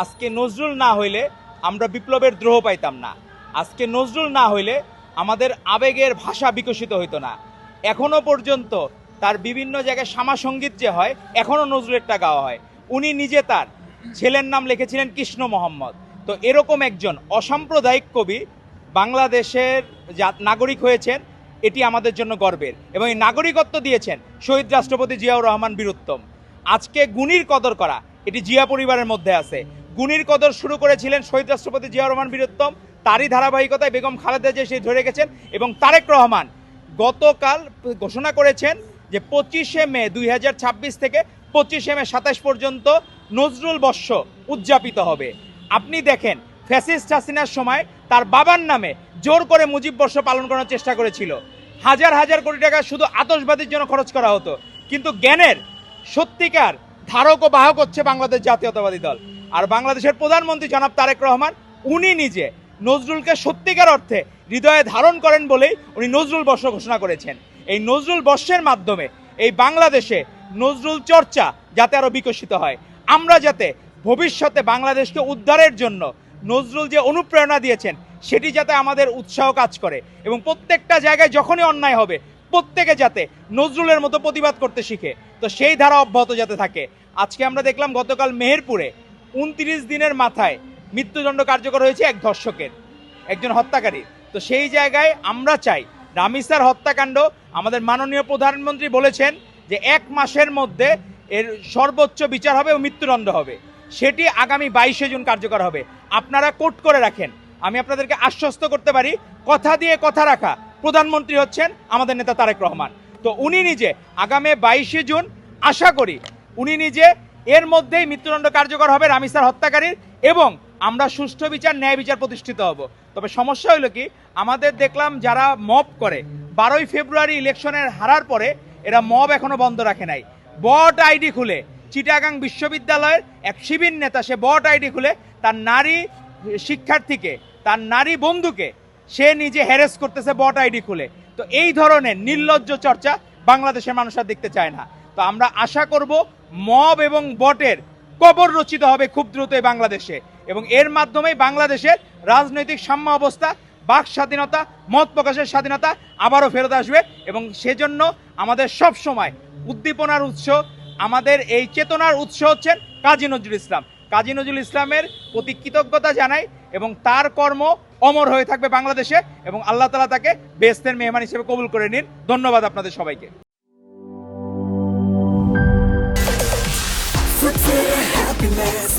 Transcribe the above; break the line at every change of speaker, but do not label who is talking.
আজকে নজরুল না হইলে আমরা বিপ্লবের দ্রোহ পাইতাম না। আজকে নজরুল না হইলে আমাদের আবেগের ভাষা বিকশিত হইতো না। এখনো পর্যন্ত তার বিভিন্ন জায়গায় শ্যামাসঙ্গীত যে হয়, এখনও নজরুলেরটা গাওয়া হয়। উনি নিজে তার ছেলের নাম লিখেছিলেন কৃষ্ণ মোহাম্মদ। তো এরকম একজন অসাম্প্রদায়িক কবি বাংলাদেশের নাগরিক হয়েছেন, এটি আমাদের জন্য গর্বের। এবং এই নাগরিকত্ব দিয়েছেন শহীদ রাষ্ট্রপতি জিয়াউর রহমান বীরুত্তম। আজকে গুণীর কদর করা এটি জিয়া পরিবারের মধ্যে আছে। গুণীর কদর শুরু করেছিলেন শহীদ রাষ্ট্রপতি জিয়াউর রহমান বীরুত্তম, তারই ধারাবাহিকতায় বেগম খালেদা জিয়া সেই ধরে গেছেন। এবং তারেক রহমান গতকাল ঘোষণা করেছেন যে 25শে মে 2026 থেকে 25শে মে 27 পর্যন্ত নজরুল বর্ষ উদযাপিত হবে। আপনি দেখেন, ফ্যাসিস্ট হাসিনার সময় তার বাবার নামে জোর করে মুজিব বর্ষ পালন করার চেষ্টা করেছিল। হাজার হাজার কোটি টাকা শুধু আতশবাজির জন্য খরচ করা হতো। কিন্তু জ্ঞানের সত্যিকার ধারক ও বাহক হচ্ছে বাংলাদেশ জাতীয়তাবাদী দল। আর বাংলাদেশের প্রধানমন্ত্রী জনাব তারেক রহমান, উনি নিজে নজরুলকে সত্যিকার অর্থে হৃদয়ে ধারণ করেন বলেই উনি নজরুল বর্ষ ঘোষণা করেছেন। এই নজরুল বর্ষের মাধ্যমে এই বাংলাদেশে নজরুল চর্চা যাতে আরও বিকশিত হয়, আমরা যাতে ভবিষ্যতে বাংলাদেশকে উদ্ধারের জন্য নজরুল যে অনুপ্রেরণা দিয়েছেন সেটি যাতে আমাদের উৎসাহ কাজ করে, এবং প্রত্যেকটা জায়গায় যখনই অন্যায় হবে প্রত্যেকে যাতে নজরুলের মতো প্রতিবাদ করতে শিখে, তো সেই ধারা অব্যাহত যাতে থাকে। আজকে আমরা দেখলাম গতকাল মেহেরপুরে 29 দিনের মাথায় মৃত্যুদণ্ড কার্যকর হয়েছে এক ধর্ষকের, একজন হত্যাকারী। তো সেই জায়গায় আমরা চাই রামিসার হত্যাকাণ্ড, আমাদের মাননীয় প্রধানমন্ত্রী বলেছেন যে 1 মাসের মধ্যে এর সর্বোচ্চ বিচার হবে ও মৃত্যুদণ্ড হবে, সেটি আগামী 22শে জুন কার্যকর হবে। আপনারা কোট করে রাখেন। আমি আপনাদেরকে আশ্বস্ত করতে পারি, কথা দিয়ে কথা রাখা প্রধানমন্ত্রী হচ্ছেন আমাদের নেতা তারেক রহমান। তো উনি নিজে আগামী 22শে জুন আশা করি উনি নিজে এর মধ্যেই মৃত্যুদণ্ড কার্যকর হবে রামিসার হত্যাকারীর, এবং আমরা সুষ্ঠু বিচার, ন্যায় বিচার প্রতিষ্ঠিত হব। তবে সমস্যা হলো কি, আমাদের দেখলাম যারা মব করে 12ই ফেব্রুয়ারি ইলেকশনের হারার পরে এরা মব এখনো বন্ধ রাখে নাই। বট আইডি খুলে চিটাগাং বিশ্ববিদ্যালয়ের এক শিবির নেতা, সে বট আইডি খুলে তার নারী শিক্ষার্থীকে, তার নারী বন্ধুকে সে নিজে হ্যারেস করতেছে বট আইডি খুলে। তো এই ধরনের নির্লজ্জ চর্চা বাংলাদেশের মানুষ আর দেখতে চায় না। তো আমরা আশা করব মব এবং বটের কবর রচিত হবে খুব দ্রুত বাংলাদেশে, এবং এর মাধ্যমে বাংলাদেশের রাজনৈতিক সাম্য অবস্থা, বাক স্বাধীনতা, মত প্রকাশের স্বাধীনতা আবারও ফেরত আসবে। এবং সেজন্য আমাদের সব সময় উদ্দীপনার উৎস, আমাদের এই চেতনার উৎস হচ্ছেন কাজী নজরুল ইসলাম। কাজী নজরুল ইসলামের প্রতি কৃতজ্ঞতা জানাই, এবং তার কর্ম অমর হয়ে থাকবে বাংলাদেশে, এবং আল্লাহ তাআলা তাকে বেহেশতের মেহমান হিসেবে কবুল করে নিন। ধন্যবাদ আপনাদের সবাইকে।
Happiness.